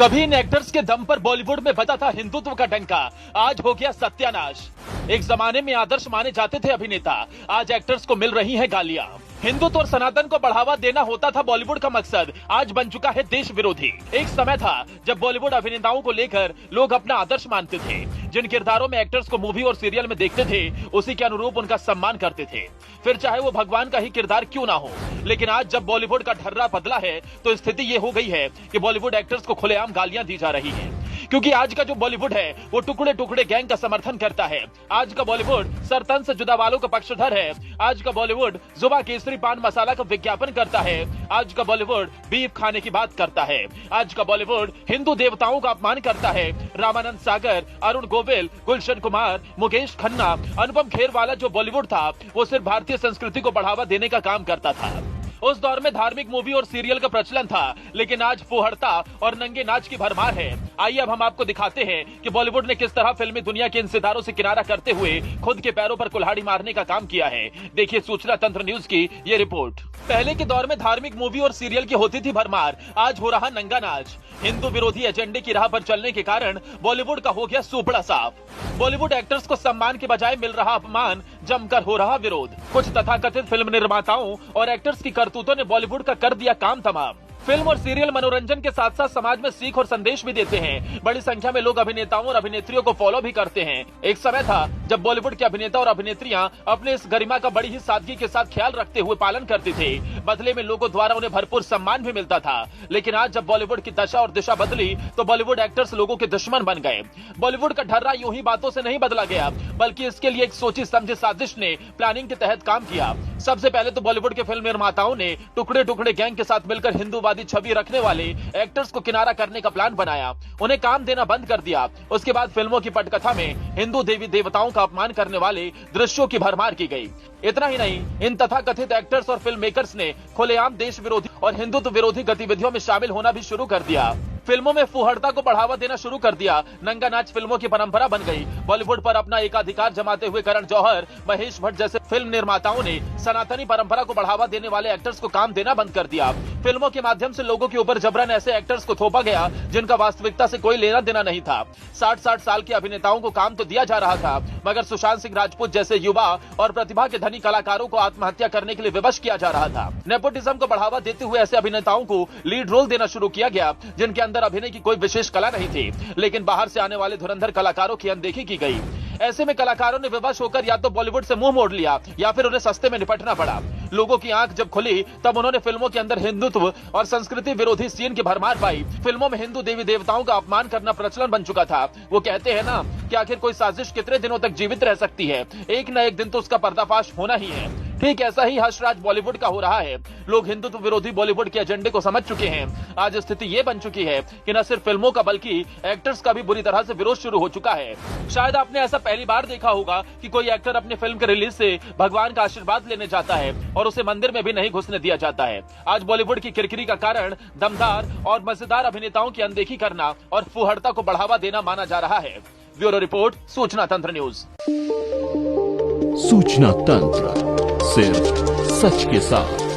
कभी इन एक्टर्स के दम पर बॉलीवुड में बजा था हिंदुत्व का डंका, आज हो गया सत्यानाश। एक जमाने में आदर्श माने जाते थे अभिनेता, आज एक्टर्स को मिल रही हैं गालियां। हिंदुत्व और सनातन को बढ़ावा देना होता था बॉलीवुड का मकसद, आज बन चुका है देश विरोधी। एक समय था जब बॉलीवुड अभिनेताओं को लेकर लोग अपना आदर्श मानते थे, जिन किरदारों में एक्टर्स को मूवी और सीरियल में देखते थे उसी के अनुरूप उनका सम्मान करते थे, फिर चाहे वो भगवान का ही किरदार क्यों ना हो। लेकिन आज जब बॉलीवुड का ढर्रा बदला है तो स्थिति ये हो गई है कि बॉलीवुड एक्टर्स को खुलेआम गालियां दी जा रही हैं। क्योंकि आज का जो बॉलीवुड है वो टुकड़े टुकड़े गैंग का समर्थन करता है। आज का बॉलीवुड सरतन से जुदा वालों का पक्षधर है। आज का बॉलीवुड जुबा केसरी पान मसाला का विज्ञापन करता है। आज का बॉलीवुड बीफ खाने की बात करता है। आज का बॉलीवुड हिंदू देवताओं का अपमान करता है। रामानंद सागर, अरुण गोविल, गुलशन कुमार, मुकेश खन्ना, अनुपम खेर वाला जो बॉलीवुड था वो सिर्फ भारतीय संस्कृति को बढ़ावा देने का काम करता था। उस दौर में धार्मिक मूवी और सीरियल का प्रचलन था, लेकिन आज फुहड़ता और नंगे नाच की भरमार है। आइए अब हम आपको दिखाते हैं कि बॉलीवुड ने किस तरह फिल्मी दुनिया के इन सितारों से किनारा करते हुए खुद के पैरों पर कुल्हाड़ी मारने का काम किया है। देखिए सूचना तंत्र न्यूज की ये रिपोर्ट। पहले के दौर में धार्मिक मूवी और सीरियल की होती थी भरमार, आज हो रहा नंगा नाच। हिंदू विरोधी एजेंडे की राह पर चलने के कारण बॉलीवुड का हो गया सूपड़ा साफ। बॉलीवुड एक्टर्स को सम्मान के बजाय मिल रहा अपमान, जमकर हो रहा विरोध। कुछ तथाकथित फिल्म निर्माताओं और एक्टर्स की करतूतों ने बॉलीवुड का कर दिया काम तमाम। फिल्म और सीरियल मनोरंजन के साथ साथ समाज में सीख और संदेश भी देते हैं। बड़ी संख्या में लोग अभिनेताओं और अभिनेत्रियों को फॉलो भी करते हैं। एक समय था जब बॉलीवुड के अभिनेता और अभिनेत्रियां अपने इस गरिमा का बड़ी ही सादगी के साथ ख्याल रखते हुए पालन करते थे। बदले में लोगों द्वारा उन्हें भरपूर सम्मान भी मिलता था। लेकिन आज जब बॉलीवुड की दशा और दिशा बदली तो बॉलीवुड एक्टर्स लोगों के दुश्मन बन गए। बॉलीवुड का ढर्रा यूं ही बातों से नहीं बदला गया, बल्कि इसके लिए एक सोची समझी साजिश ने प्लानिंग के तहत काम किया। सबसे पहले तो बॉलीवुड के फिल्म निर्माताओं ने टुकड़े टुकड़े गैंग के साथ मिलकर हिंदूवादी छवि रखने वाले एक्टर्स को किनारा करने का प्लान बनाया, उन्हें काम देना बंद कर दिया। उसके बाद फिल्मों की पटकथा में हिंदू देवी देवताओं का अपमान करने वाले दृश्यों की भरमार की गई। इतना ही नहीं, इन तथाकथित एक्टर्स और फिल्म मेकर्स ने खुलेआम देश विरोधी और हिंदुत्व विरोधी गतिविधियों में शामिल होना भी शुरू कर दिया। फिल्मों में फुहड़ता को बढ़ावा देना शुरू कर दिया। नंगा नाच फिल्मों की परंपरा बन गई। बॉलीवुड पर अपना एकाधिकार जमाते हुए करण जौहर, महेश भट्ट जैसे फिल्म निर्माताओं ने सनातनी परंपरा को बढ़ावा देने वाले एक्टर्स को काम देना बंद कर दिया। फिल्मों के माध्यम से लोगों के ऊपर जबरन ऐसे एक्टर्स को थोपा गया जिनका वास्तविकता से कोई लेना देना नहीं था। 60-60 साल के अभिनेताओं को काम तो दिया जा रहा था, मगर सुशांत सिंह राजपूत जैसे युवा और प्रतिभा के धनी कलाकारों को आत्महत्या करने के लिए विवश किया जा रहा था। नेपोटिज्म को बढ़ावा देते हुए ऐसे अभिनेताओं को लीड रोल देना शुरू किया गया जिनके अंदर अभिनय की कोई विशेष कला नहीं थी, लेकिन बाहर से आने वाले धुरंधर कलाकारों की अनदेखी की गई। ऐसे में कलाकारों ने विवश होकर या तो बॉलीवुड से मुंह मोड़ लिया या फिर उन्हें सस्ते में निपटना पड़ा। लोगों की आंख जब खुली तब उन्होंने फिल्मों के अंदर हिंदुत्व और संस्कृति विरोधी सीन की भरमार पाई। फिल्मों में हिंदू देवी देवताओं का अपमान करना प्रचलन बन चुका था। वो कहते हैं ना कि आखिर कोई साजिश कितने दिनों तक जीवित रह सकती है, एक न एक दिन तो उसका पर्दाफाश होना ही है। ठीक ऐसा ही हर्षराज बॉलीवुड का हो रहा है। लोग हिंदुत्व विरोधी बॉलीवुड के एजेंडे को समझ चुके हैं। आज स्थिति ये बन चुकी है कि न सिर्फ फिल्मों का बल्कि एक्टर्स का भी बुरी तरह से विरोध शुरू हो चुका है। शायद आपने ऐसा पहली बार देखा होगा कि कोई एक्टर अपने फिल्म के रिलीज से भगवान का आशीर्वाद लेने जाता है और उसे मंदिर में भी नहीं घुसने दिया जाता है। आज बॉलीवुड की किरकिरी का कारण दमदार और मजेदार अभिनेताओं की अनदेखी करना और फुहड़ता को बढ़ावा देना माना जा रहा है। ब्यूरो रिपोर्ट, सूचना तंत्र न्यूज। सूचना तंत्र, सिर्फ सच के साथ।